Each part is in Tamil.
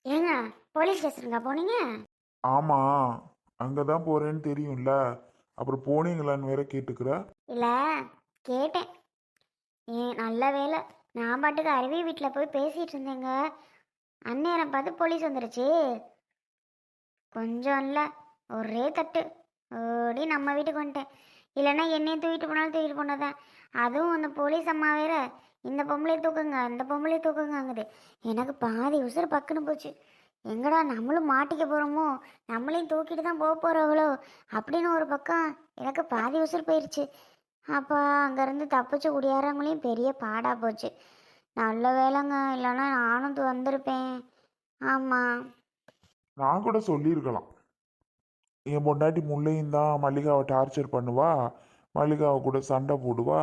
ஏங்க, போலீஸ் ஸ்டேஷனுக்கா போனீங்க? ஆமா, அங்கதான் போறேன்னு தெரியும்ல. அப்புறம் போனீங்களான்னு வேற கேட்டுக்கிற. இல்ல, கேட்டேன். நல்ல வேலை. நான் பாட்டுக்கு அருவி வீட்டில் போய் பேசிட்டு இருந்தேங்க. அந்நேரம் பார்த்து போலீஸ் வந்துருச்சு. கொஞ்சம் இல்லை, ஒரே தட்டு ஓடி நம்ம வீட்டுக்கு வந்துட்டேன். இல்லைன்னா என்னையும் தூக்கிட்டு போனாலும் தூக்கிட்டு போனதான். அதுவும் அந்த போலீஸ் அம்மா வேற, இந்த பொம்பளை தூக்குங்க அந்த பொம்பளை தூக்குங்கங்குது. எனக்கு பாதி உசுறு பக்குன்னு போச்சு. எங்கடா நம்மளும் மாட்டிக்க போகிறோமோ, நம்மளையும் தூக்கிட்டு தான் போக போகிறவங்களோ அப்படின்னு ஒரு பக்கம் எனக்கு பாதி உசுறு போயிடுச்சு. அப்பா, அங்கேருந்து தப்பிச்சு குடியாரங்களையும் பெரிய பாடாக போச்சு. நல்ல வேலைங்க, இல்லைன்னா நானும் வந்திருப்பேன். ஆமாம். நான் கூட சொல்லியிருக்கலாம். என் பொண்டாட்டி முல்லையும் தான் மல்லிகாவை டார்ச்சர் பண்ணுவா, மல்லிகாவை கூட சண்டை போடுவா,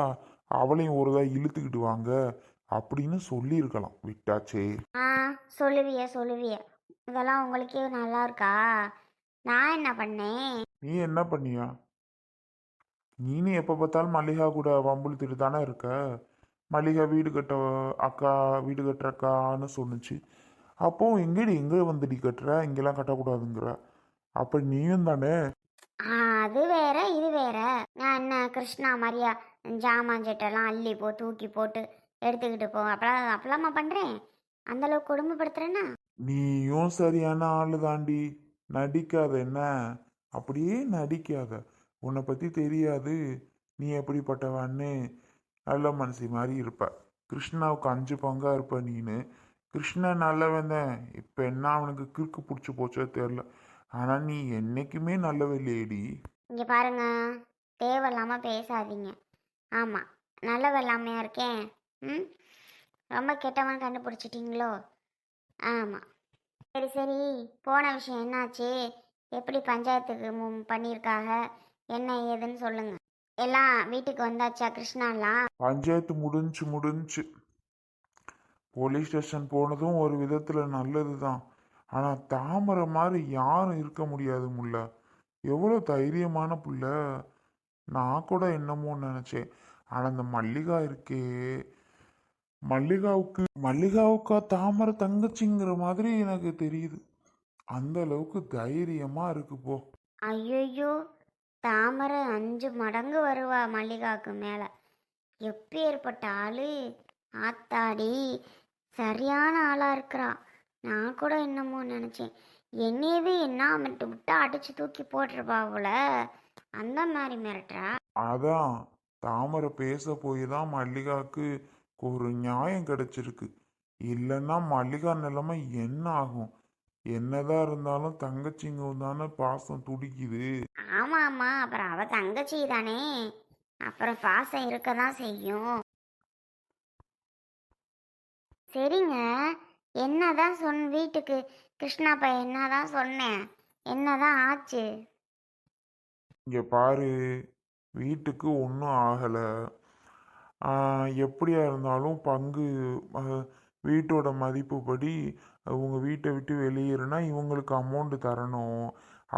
அவளையும் ஒருதா இழுத்துக்கிட்டு வாங்க அப்படின்னு சொல்லியிருக்கலாம். விட்டாச்சே. ஆ, சொல்லுவிய சொல்லுவிய. இதெல்லாம் உங்களுக்கே நல்லா இருக்கா? நான் என்ன பண்ணேன்? நீ என்ன பண்ணியா? நீனு எப்போ பார்த்தாலும் மல்லிகா கூட வம்புழுத்துட்டு தானே இருக்க. மல்லிகா வீடு கட்ட அக்கா, வீடு கட்டுற அக்கான்னு சொன்னுச்சு. அப்போ எங்கே வந்துடி கட்டுற, இங்கெல்லாம் கட்டக்கூடாதுங்கிற. அப்ப நீயும் தானே. அது வேற இது வேற. நான் என்ன கிருஷ்ணா மாதிரியா ஜாமான் சட்டெல்லாம் அள்ளி தூக்கி போட்டு எடுத்துக்கிட்டு போ அப்பலாமா பண்ணுறேன்? அந்த அளவுக்கு கொடுமைப்படுத்துறேன்னா? நீயும் சரியான ஆளு தாண்டி. நடிக்காத என்ன, அப்படியே நடிக்காத. உன்னை பத்தி தெரியாது, நீ எப்படிப்பட்டவன்னு. நல்ல மனசி மாதிரி இருப்ப. கிருஷ்ணாவுக்கு 5 பங்கா இருப்ப நீனு. கிருஷ்ணன் நல்லவன் தான். இப்ப என்ன அவனுக்கு கிறுக்கு பிடிச்சி போச்சோ தெரியல. ஆனா நீ என்னைக்குமே நல்லவ இல்லையேடி. இங்கே பாருங்க, தேவையில்லாமல் பேசாதீங்க. ஆமாம், நல்லவெல்லாமையா இருக்கேன். ம், ரொம்ப கெட்டவன் கண்டுபிடிச்சிட்டிங்களோ? ஆமாம். சரி சரி, போன விஷயம் என்னாச்சு? எப்படி பஞ்சாயத்துக்கு பண்ணியிருக்காக? என்ன ஏதுன்னு சொல்லுங்க. எல்லாம் வீட்டுக்கு வந்தாச்சா கிருஷ்ணாலாம்? பஞ்சாயத்து முடிஞ்சு போலீஸ் ஸ்டேஷன் போனதும் ஒரு விதத்துல நல்லதுதான். ஆனா தாமரை மாதிரி யாரும் இருக்க முடியாது முல்ல. எவ்வளோ தைரியமான புள்ள. நான் கூட என்னமோ நினைச்சேன். ஆனா அந்த மல்லிகா இருக்கே, மல்லிகாவுக்கா தாமரை தங்கச்சிங்கிற மாதிரி எனக்கு தெரியுது. அந்த அளவுக்கு தைரியமா இருக்கு போ. ஐயோ, தாமரை 5 மடங்கு வருவா மல்லிகாவுக்கு மேலே. எப்பேற்பட்ட ஆளு! ஆத்தாடி, சரியான ஆளாக இருக்கிறா. நான் கூட என்னமோ நினச்சேன், என்னையவே என்ன மிட்டு விட்டா அடிச்சு தூக்கி போட்டிருப்பா போல. அந்த மாதிரி மிரட்டுறா. அதான், தாமரை பேச போய் தான் மல்லிகாவுக்கு ஒரு நியாயம் கிடைச்சிருக்கு. இல்லைன்னா மல்லிகா நிலைமை என்ன ஆகும்? என்னதான் இருந்தாலும் தங்கச்சிங்க தானே பாசம் துடிக்குது. ஆமா ஆமா, அப்புறம் அவ தங்கச்சி தானே, அப்புறம் பாசம் இருக்க தான் செய்யும். சரிங்க, என்னதான் வீட்டுக்கு கிருஷ்ணா பையன் என்னதான் சொன்னேன், என்னதான் ஆச்சு? இங்க பாரு, வீட்டுக்கு ஒன்றும் ஆகலை. எப்படியா இருந்தாலும் பங்கு, வீட்டோட மதிப்புப்படி உங்க வீட்டை விட்டு வெளியேறுனா இவங்களுக்கு அமௌண்ட் தரணும்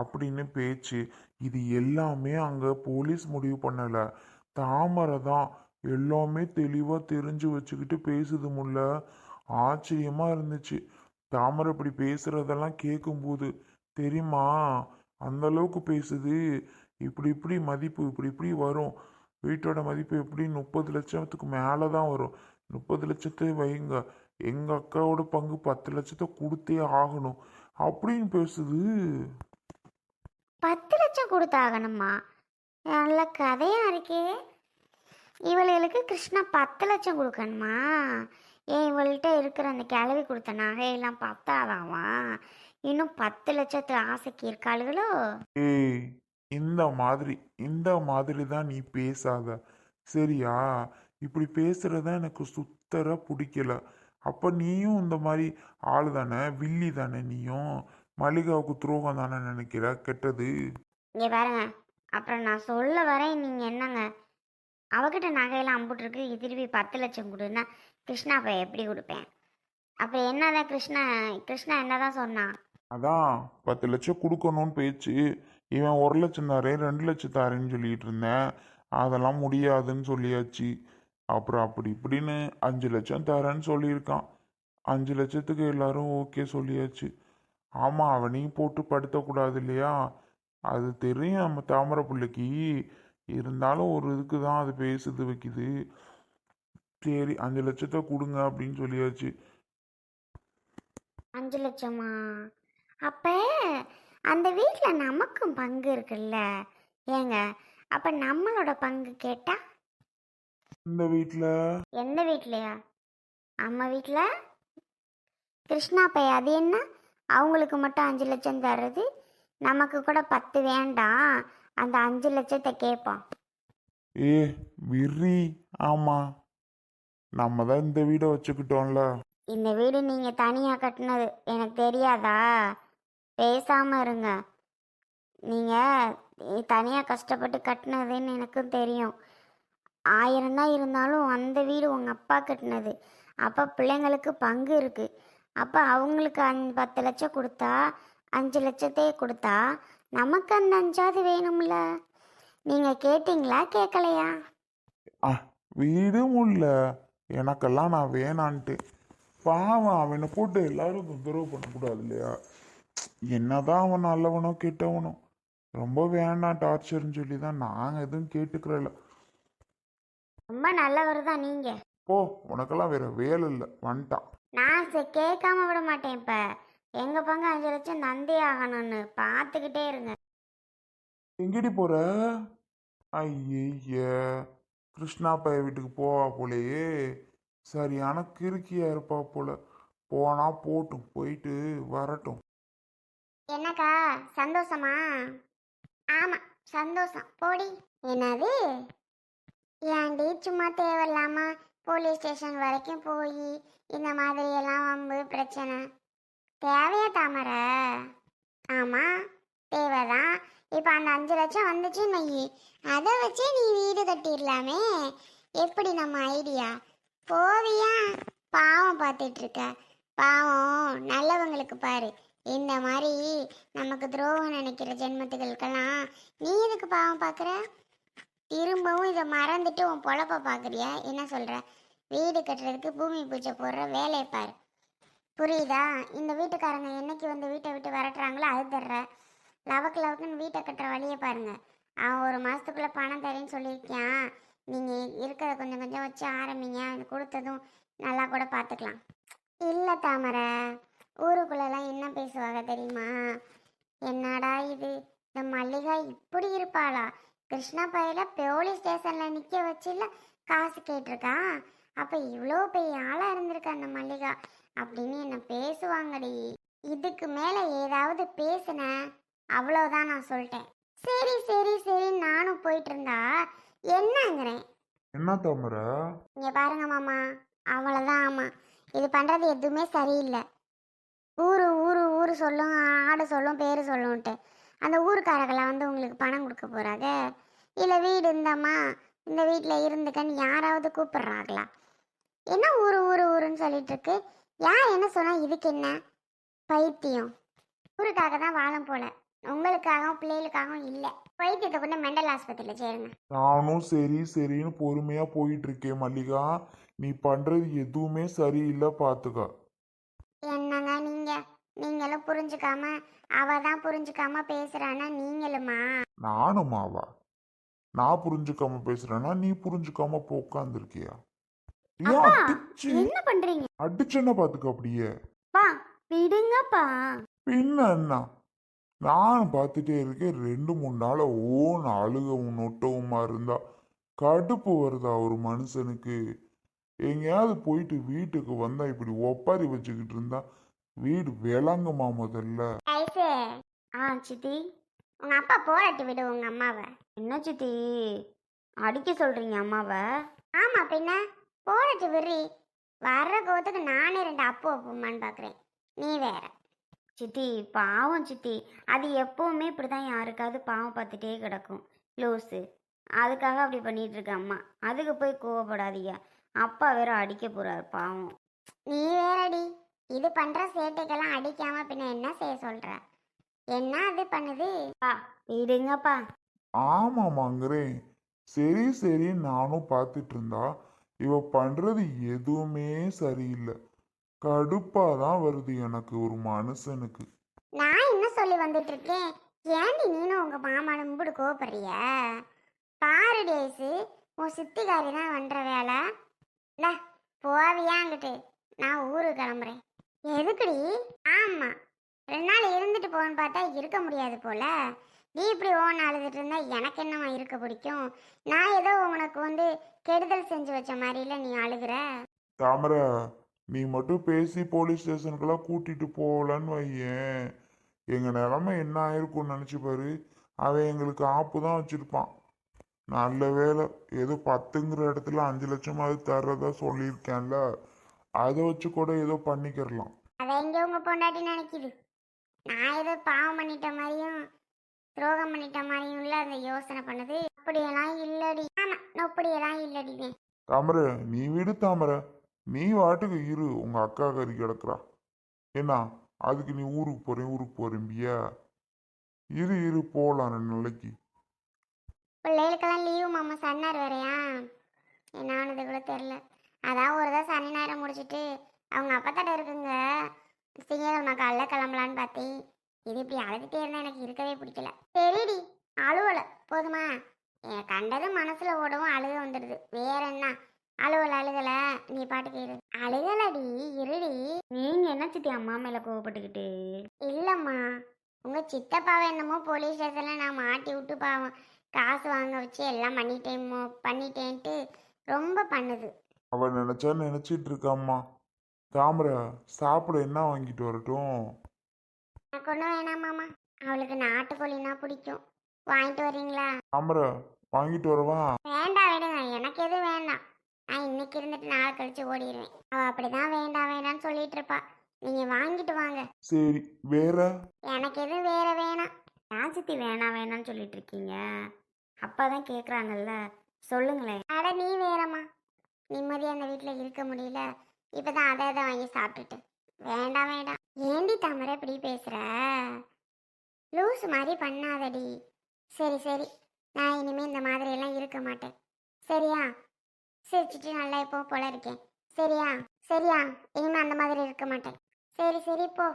அப்படின்னு பேச்சு. இது எல்லாமே அங்க போலீஸ் முடிவு பண்ணல. தாமரை தான் எல்லாமே தெளிவா தெரிஞ்சு வச்சுக்கிட்டு பேசுது முல்ல. ஆச்சரியமா இருந்துச்சு தாமரை இப்படி பேசுறதெல்லாம் கேட்கும்போது. தெரியுமா, அந்த அளவுக்கு பேசுது. இப்படி இப்படி மதிப்பு இப்படி இப்படி வரும். வீட்டோட மதிப்பு எப்படி 30 லட்சத்துக்கு மேலே தான் வரும். 30 லட்சத்தை வைங்க, எங்க அக்காவோட பங்கு 10 லட்சத்தை கொடுத்தே ஆகணும் அப்படின்னு பேசுது. 10 லட்சம் கொடுத்தாகணுமா? நல்ல கதையா இருக்கே. இவளுக்கு கிருஷ்ணா 10 லட்சம் கொடுக்கணுமா? ஏன் இவள்கிட்ட இருக்கிற அந்த கிளவி கொடுத்த நகையெல்லாம் பத்தாதாவா? இன்னும் 10 லட்சத்து ஆசைக்கு இருக்காளுகளோ? ஏய், இந்த மாதிரி இந்த மாதிரி தான் நீ பேசாத, சரியா? இப்படி பேசுறத எனக்கு சுத்தர பிடிக்கல. அப்ப நீயும் இந்த மாதிரி ஆளு தானே, வில்லி தானே நீயும். மல்லிகாவுக்கு துரோகம் தானே நினைக்கிற கெட்டது. இங்கே பாருங்க, அப்புறம் நான் சொல்ல வரேன், நீங்கள் என்னங்க? அவகிட்ட நகையெல்லாம் அம்புட்டுருக்கு, திருப்பி 10 லட்சம் கொடுன்னா கிருஷ்ணா போய் எப்படி கொடுப்பேன்? அப்போ என்னதான் கிருஷ்ணா கிருஷ்ணா என்னதான் சொன்னான்? அதான் 10 லட்சம் கொடுக்கணும்னு பேச்சு. இவன் 1 லட்சம் தாரேன் 2 லட்சம் தாரேன்னு சொல்லிட்டு இருந்தேன். அதெல்லாம் முடியாதுன்னு சொல்லியாச்சு. அப்புறம் அப்படி இப்படின்னு 5 லட்சம் தரேன்னு சொல்லியிருக்கான். 5 லட்சத்துக்கு எல்லாரும் ஓகே சொல்லியாச்சு. ஆமாம், அவனையும் போட்டு படுத்தக்கூடாது இல்லையா? அது தெரியும் நம்ம தாமரை பிள்ளைக்கு. இருந்தாலும் ஒரு இதுக்கு தான் அது பேசுது வைக்குது. சரி, 5 லட்சத்தை கொடுங்க அப்படின்னு சொல்லியாச்சு. 5 லட்சமா? அப்ப அந்த வீட்டில் நமக்கும் பங்கு இருக்குல்ல ஏங்க? அப்ப நம்மளோட பங்கு கேட்டா? இந்த வீட்டில் எந்த வீட்லையா? அம்மா வீட்டில் கிருஷ்ணா பை அது என்ன? அவங்களுக்கு மட்டும் 5 லட்சம் தர்றது, நமக்கு கூட 10 வேண்டாம், அந்த 5 லட்சத்தை கேட்போம். ஏ விரி. ஆமாம், நம்ம தான் இந்த வீடை வச்சுக்கிட்டோம்ல. இந்த வீடு நீங்கள் தனியாக கட்டினது எனக்கு தெரியாதா? பேசாமல் இருங்க. நீங்கள் தனியாக கஷ்டப்பட்டு கட்டினதுன்னு எனக்கும் தெரியும். 1000 தான் இருந்தாலும் அந்த வீடு உங்கள் அப்பா கட்டினது. அப்போ பிள்ளைங்களுக்கு பங்கு இருக்குது. அப்போ அவங்களுக்கு 10 லட்சம் கொடுத்தா, 5 லட்சத்தையே கொடுத்தா, நமக்கு அந்த 5ஆவது வேணும்ல? நீங்கள் கேட்டிங்களா கேட்கலையா? ஆ, வீடும் இல்லை எனக்கெல்லாம், நான் வேணான்ட்டு. பாவம், அவனை போட்டு எல்லாரும் தொந்தரவு பண்ணக்கூடாது இல்லையா? என்னதான் அவன் நல்லவனோ கெட்டவனோ, ரொம்ப வேணாம் டார்ச்சர்னு சொல்லி தான் நாங்கள் எதுவும் கேட்டுக்கிறல. ரொம்ப நல்லவர் தான் நீங்கள். போ, உனக்கெல்லாம் வேற வேலை இல்லை, வந்துட்டான். நான் கேட்காம விட மாட்டேன். இப்போ எங்கள் பங்கு 5 லட்சம் தந்தே ஆகணும்னு பார்த்துக்கிட்டே இருங்க. எங்கடி போற? ஐய, கிருஷ்ணா பைய வீட்டுக்கு போவா போலேயே. சரியான கிறுக்கியா இருப்பா போல. போனா போட்டும், போயிட்டு வரட்டும். என்னக்கா சந்தோஷமா? ஆமாம் சந்தோஷம். போடி. என்னது? ஏன்டி சும்மா தேவையில்லாம போலீஸ் ஸ்டேஷன் வரைக்கும் போய் இந்த மாதிரி எல்லாம் வம்பு பிரச்சனை தேவையா தாமரை? ஆமாம் தேவைதான். இப்போ அந்த 5 லட்சம் வந்துச்சுன்னு வை, அதை வச்சே நீ வீடு கட்டிடலாமே. எப்படி நம்ம ஐடியா? போவியா? பாவம் பார்த்துட்டு இருக்க. பாவம் நல்லவங்களுக்கு பாரு. இந்த மாதிரி நமக்கு துரோகம் நினைக்கிற ஜென்மத்துகளுக்கெல்லாம் நீ எதுக்கு பாவம் பார்க்குற? திரும்பவும் இதை மறந்துட்டு உன் பொழப்ப பார்க்குறியா? என்ன சொல்கிற? வீடு கட்டுறதுக்கு பூமி பூஜை போடுற வேலையை பாரு. புரியுதா? இந்த வீட்டுக்காரங்க என்னைக்கு வந்து வீட்டை விட்டு விரட்டுறாங்களோ அது தர்ற. லவக்கு லவக்குன்னு வீட்டை கட்டுற வழியை பாருங்க. அவன் 1 மாதத்துக்குள்ளே பணம் தரேன்னு சொல்லியிருக்கான். நீங்கள் இருக்கிறத கொஞ்சம் கொஞ்சம் வச்சு ஆரம்பிங்க. அது கொடுத்ததும் நல்லா கூட பார்த்துக்கலாம். இல்லை தாமரை, ஊருக்குள்ளெல்லாம் என்ன பேசுவாங்க தெரியுமா? என்னடா இது, இந்த மல்லிகா இப்படி இருப்பாளா? கிருஷ்ணா பையில போலீஸ் ஸ்டேஷனில் நிற்க வச்சுல காசு கேட்டிருக்கான். அப்போ இவ்வளோ பெரிய ஆளாக இருந்திருக்கா அந்த மல்லிகா அப்படின்னு என்ன பேசுவாங்கடி. இதுக்கு மேலே ஏதாவது பேசுனேன் அவ்வளோதான், நான் சொல்லிட்டேன். சரி சரி சரி, நானும் போயிட்டு இருந்தா என்னங்கிறேன். என்ன தாமரை? இங்கே பாருங்க மாமா, அவ்வளோதான். ஆமாம், இது பண்ணுறது எதுவுமே சரியில்லை. ஊரு ஊரு ஊரு சொல்லும், ஆடு சொல்லும், பேர் சொல்லும்ன்ட்டு அந்த ஊருக்காரங்களாம் வந்து உங்களுக்கு பணம் கொடுக்க போகிறாங்க. இல்லை வீடு இந்தம்மா இந்த வீட்டில் இருந்துக்கன்னு யாராவது கூப்பிட்றாங்களா? என்ன ஊரு ஊரு ஊருன்னு சொல்லிட்டு இருக்கு. யார் என்ன சொன்னால் இதுக்கு என்ன பைத்தியம்? ஊருக்காக தான் வாழும் போல, உங்களுக்காகவும் பிள்ளைகளுக்காகவும் இல்லை. பைத்தியத்தை கொண்டு மெண்டல் ஆஸ்பத்திரியில் சேருங்க. நானும் சரி சரின்னு பொறுமையா போயிட்டு இருக்கேன் மல்லிகா. நீ பண்றது எதுவுமே சரியில்லை, பாத்துக்க. என்னங்க நீங்களும் புரிஞ்சுக்காம, அவ தான் புரிஞ்சுக்காம பேசுறான்னா நீங்களுமா? நானுமாவா? நான் புரிஞ்சுக்காம பேசுறேன்னா நீ புரிஞ்சுக்காம போ உட்காந்துருக்கியா? ஏன் அப்பா அடிச்சு என்ன பண்றீங்க? அடிச்சேன்னா பாத்துக்க அப்படியே. பா விடுங்கப்பா. பின்ன என்ன? நானும் பார்த்துட்டே இருக்கேன், 2 3 நாளா ஓன்னு அழுகவும் நொட்டவுமா இருந்தா கடுப்பு வருதா ஒரு மனுஷனுக்கு? எங்கேயாவது போயிட்டு வீட்டுக்கு வந்தா இப்படி ஒப்பாரி வச்சுக்கிட்டு இருந்தா வீடு விளங்குமா முதல்ல? ஐசே. சித்தி, உங்க அப்பா போராட்டி விடு உங்க அம்மாவை. என்ன சித்தி அடிக்க சொல்றீங்க அம்மாவை? ஆமா பின்ன, போராட்டி விடுறி. வர்ற கோத்துக்கு நானே 2 அப்போ அப்பமான்னு பாக்குறேன், நீ வேற. சித்தி பாவம் சித்தி, அது எப்பவுமே இப்படிதான் யாருக்காவது பாவம் பார்த்துட்டே கிடக்கும் லூஸு. அதுக்காக அப்படி பண்ணிட்டு இருக்க அம்மா. அதுக்கு போய் கோவப்படாதீங்க. அப்பா வேற அடிக்க போறாரு பாவம். நீ வேறடி, இது பண்ற சேட்டைக்கெல்லாம் அடிக்காம பின்ன என்ன செய்ய சொல்ற? என்ன அது பண்ணுது? விடுங்கப்பா. ஆமாமாங்கிறேன். சரி சரி, நானும் பார்த்துட்டு இருந்தா இவ பண்றது எதுவுமே சரியில்லை. கடுப்பாக தான் வருது எனக்கு ஒரு மனுஷனுக்கு. நான் என்ன சொல்லி வந்துட்டு இருக்கேன்? ஏண்டி நீனும் உங்க மாமானும் இப்படி கோபப்படுறிய? பாரு டேஸு, உன் சித்திகாரி தான் பண்ற வேலை. இல்ல போவியா அங்கிட்டு? நான் ஊருக்கு கிளம்புறேன். எதுக்குடி? ஆமா, 2 நாள் இருந்துட்டு போன்னு பார்த்தா இருக்க முடியாது போல. நீ இப்படி ஓன அழுதுட்டு இருந்தா எனக்கு என்னமா இருக்க பிடிக்கும்? நான் ஏதோ உனக்கு கெடுதல் செஞ்சு வச்ச மாதிரில நீ அழுகுற. தாமரை, நீ மட்டும் பேசி போலீஸ் ஸ்டேஷனுக்கெல்லாம் கூட்டிட்டு போகலன்னு வையேன், எங்கள் நிலைமை என்ன ஆயிருக்கும்னு நினச்சி பாரு. அவன் எங்களுக்கு ஆப்பு தான் வச்சுருப்பான். நல்ல வேலை, ஏதோ 10ங்கிற இடத்துல 5 லட்சமாவது தர்றதா சொல்லியிருக்கேன்ல, அதை வச்சு கூட ஏதோ பண்ணிக்கிறலாம். அதை எங்க உங்க பொண்டாட்டி நினைக்குது? நான் ஏதோ பாவம் பண்ணிட்ட மாதிரியும் துரோகம் பண்ணிட்ட மாதிரியும் இல்ல அந்த யோசனை பண்ணுது. அப்படியெல்லாம் இல்லடி. ஆமா, அப்படியெல்லாம் இல்லடி. தாமரை, நீ விடு தாமரை, நீ வாட்டுக்கு இரு. உங்க அக்கா கறி கிடக்குறா என்ன, அதுக்கு நீ ஊருக்கு போறேம்பியா? இரு இரு, போகலாம் 2 நாளைக்கு. பிள்ளைகளுக்கெல்லாம் லீவு மாமா, சன்னார் வேறையா? என்னானது கூட தெரில. அதான் ஒரு தான் சனி நேரம் முடிச்சுட்டு அவங்க அப்பத்தாட்ட இருக்குங்க. திங்கக்கிழமை காலைல கிளம்பலான்னு பார்த்தேன். இது இப்படி அழுதுகிட்டே இருந்தால் எனக்கு இருக்கவே பிடிக்கல. சரிடி, அழுவலை போதுமா? என் கண்டது மனசுல ஓடவும் அழுக வந்துடுது. வேற என்ன? அழுகல நீ பாட்டுக்கு இரு. அழுகலடி, இருடி. நீங்க என்ன சித்தி அம்மா மேல கோவப்பட்டுக்கிட்டு? இல்லம்மா, உங்க சித்தப்பாவை என்னமோ போலீஸ் ஸ்டேஷன்ல நான் மாட்டி விட்டு பாவம் காசு வாங்க வச்சு எல்லாம் பண்ணிட்டேன்ட்டு ரொம்ப பண்ணுது. அவ நினைச்சா நினைச்சிட்டு இருக்காம்மா. தாமரை, சாப்பிட என்ன வாங்கிட்டு வரட்டும்? எனக்கு ஒன்றும் வேணாம் மாமா, அவளுக்கு நாட்டுக்கோழினா பிடிக்கும். வாங்கிட்டு வரீங்களா? தாமரை, வாங்கிட்டு வரவா? வேண்டாம் விடுங்க, எனக்கு எதுவும் வேண்டாம். நான் இன்னைக்கு இருந்துட்டு நாளை கழிச்சு ஓடிடுவேன். அவள் அப்படிதான் வேண்டாம் வேண்டாம்னு சொல்லிட்டு இருப்பா. நீங்க வாங்கிட்டு வாங்க. சரி, வேற? எனக்கு எதுவும் வேற வேணாம். ஏன் சித்தி வேணாம் வேணாம்னு சொல்லிட்டு இருக்கீங்க? அப்பா தான் கேட்குறாங்கல்ல, சொல்லுங்களேன். அட நீ வேறம்மா, நிம்மதியாக அந்த வீட்டில் இருக்க முடியல. இப்போதான் அதை வாங்கி சாப்பிட்டுட்டு வேண்டாம் வேண்டாம். ஏண்டி தாமரை இப்படி பேசுற? லூஸ் மாதிரி பண்ணாதடி. சரி சரி, நான் இனிமே இந்த மாதிரி எல்லாம் இருக்க மாட்டேன். சரியா? சிரிச்சிட்டு நல்லா இப்போ போல இருக்கேன். சரியா? சரியா, இனிமே அந்த மாதிரி இருக்க மாட்டேன். சரி சரி, போ.